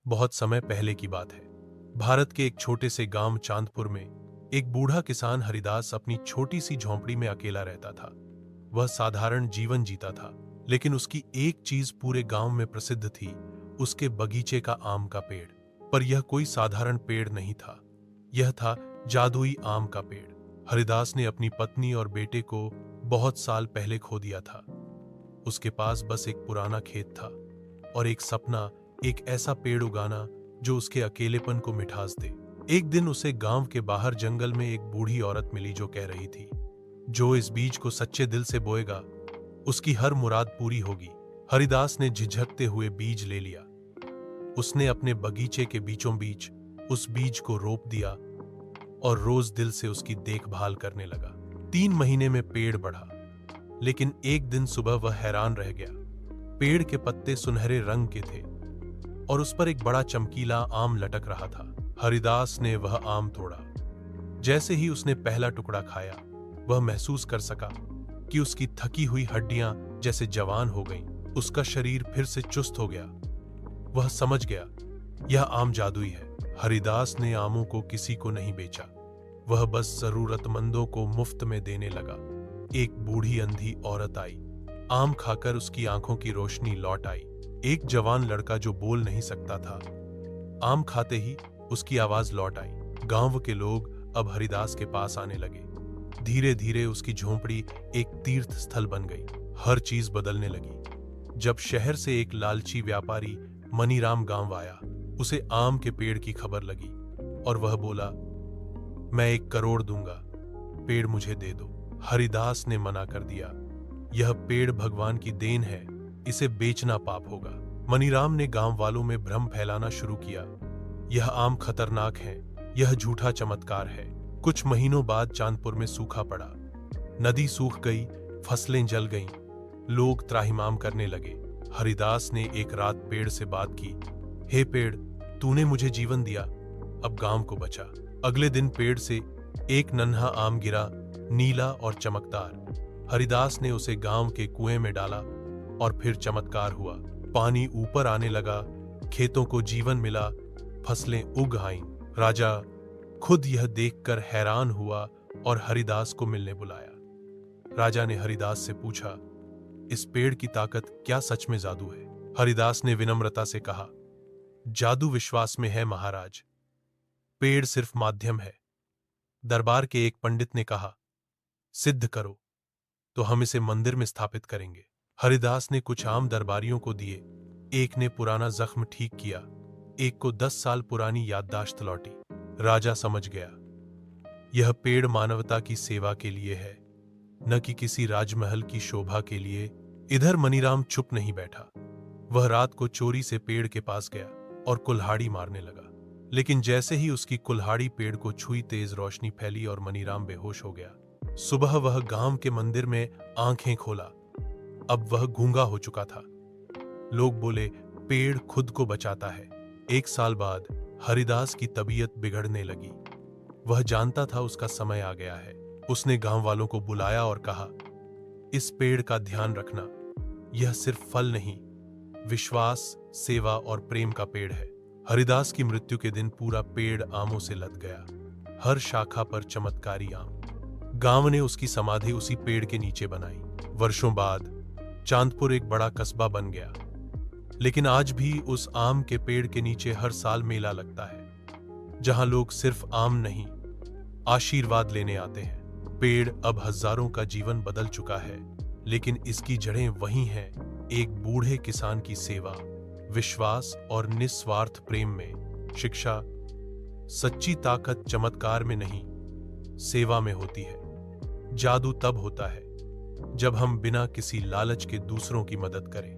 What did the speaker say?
बहुत समय पहले की बात है। भारत के एक छोटे से गांव चांदपुर में एक बूढ़ा किसान हरिदास अपनी छोटी सी झोंपड़ी में अकेला रहता था। वह साधारण जीवन जीता था, लेकिन उसकी एक चीज पूरे गांव में प्रसिद्ध थी, उसके बगीचे का आम का पेड़। पर यह कोई साधारण पेड़ नहीं था, यह था जादुई आम का पेड़। हरिदास ने अपनी पत्नी और बेटे को बहुत साल पहले खो दिया था। उसके पास बस एक पुराना खेत था और एक सपना, एक ऐसा पेड़ उगाना जो उसके अकेलेपन को मिठास दे। एक दिन उसे गांव के बाहर जंगल में एक बूढ़ी औरत मिली जो कह रही थी, जो इस बीज को सच्चे दिल से बोएगा उसकी हर मुराद पूरी होगी। हरिदास ने झिझकते हुए बीज ले लिया। उसने अपने बगीचे के बीचों बीच उस बीज को रोप दिया और रोज दिल से उसकी देखभाल करने लगा। 3 महीने में पेड़ बढ़ा, लेकिन एक दिन सुबह वह हैरान रह गया। पेड़ के पत्ते सुनहरे रंग के थे और उस पर एक बड़ा चमकीला आम लटक रहा था। हरिदास ने वह आम तोड़ा। जैसे ही उसने पहला टुकड़ा खाया, वह महसूस कर सका कि उसकी थकी हुई हड्डियां जैसे जवान हो गईं। उसका शरीर फिर से चुस्त हो गया। वह समझ गया, यह आम जादुई है। हरिदास ने आमों को किसी को नहीं बेचा, वह बस जरूरतमंदों को मुफ्त में देने लगा। एक बूढ़ी अंधी औरत आई, आम खाकर उसकी आंखों की रोशनी लौट आई। एक जवान लड़का जो बोल नहीं सकता था, आम खाते ही उसकी आवाज लौट आई। गांव के लोग अब हरिदास के पास आने लगे। धीरे धीरे उसकी झोंपड़ी एक तीर्थ स्थल बन गई। हर चीज बदलने लगी। जब शहर से एक लालची व्यापारी मनीराम गांव आया, उसे आम के पेड़ की खबर लगी और वह बोला, मैं 1 करोड़ दूंगा, पेड़ मुझे दे दो। हरिदास ने मना कर दिया, यह पेड़ भगवान की देन है, इसे बेचना पाप होगा। मनीराम ने गांव वालों में भ्रम फैलाना शुरू किया, यह आम खतरनाक है, यह झूठा चमत्कार है। कुछ महीनों बाद चांदपुर में सूखा पड़ा। नदी सूख गई, फसलें जल गईं, लोग त्राहिमाम करने लगे। हरिदास ने एक रात पेड़ से बात की, हे पेड़, तूने मुझे जीवन दिया, अब गांव को बचा। अगले दिन पेड़ से एक नन्हा आम गिरा, नीला और चमकदार। हरिदास ने उसे गांव के कुएं में डाला और फिर चमत्कार हुआ। पानी ऊपर आने लगा, खेतों को जीवन मिला, फसलें उग आईं। राजा खुद यह देखकर हैरान हुआ और हरिदास को मिलने बुलाया। राजा ने हरिदास से पूछा, इस पेड़ की ताकत क्या सच में जादू है? हरिदास ने विनम्रता से कहा, जादू विश्वास में है महाराज, पेड़ सिर्फ माध्यम है। दरबार के एक पंडित ने कहा, सिद्ध करो तो हम इसे मंदिर में स्थापित करेंगे। हरिदास ने कुछ आम दरबारियों को दिए। एक ने पुराना जख्म ठीक किया, एक को 10 साल पुरानी याददाश्त लौटी। राजा समझ गया, यह पेड़ मानवता की सेवा के लिए है, न कि किसी राजमहल की शोभा के लिए। इधर मनीराम चुप नहीं बैठा। वह रात को चोरी से पेड़ के पास गया और कुल्हाड़ी मारने लगा। लेकिन जैसे ही उसकी कुल्हाड़ी पेड़ को छुई, तेज रोशनी फैली और मनीराम बेहोश हो गया। सुबह वह गांव के मंदिर में आंखें खोला। अब वह गूंगा हो चुका था। लोग बोले, पेड़ खुद को बचाता है। 1 साल बाद हरिदास की तबीयत बिगड़ने लगी। वह जानता था उसका समय आ गया है। उसने गांव वालों को बुलाया और कहा, इस पेड़ का ध्यान रखना, यह सिर्फ फल नहीं, विश्वास, सेवा और प्रेम का पेड़ है। हरिदास की मृत्यु के दिन पूरा पेड़ आमों से लद गया, हर शाखा पर चमत्कारी आम। गांव ने उसकी समाधि उसी पेड़ के नीचे बनाई। वर्षों बाद चांदपुर एक बड़ा कस्बा बन गया, लेकिन आज भी उस आम के पेड़ के नीचे हर साल मेला लगता है, जहां लोग सिर्फ आम नहीं, आशीर्वाद लेने आते हैं। पेड़ अब हजारों का जीवन बदल चुका है, लेकिन इसकी जड़ें वही हैं, एक बूढ़े किसान की सेवा, विश्वास और निस्वार्थ प्रेम में। शिक्षा, सच्ची ताकत चमत्कार में नहीं, सेवा में होती है। जादू तब होता है जब हम बिना किसी लालच के दूसरों की मदद करें।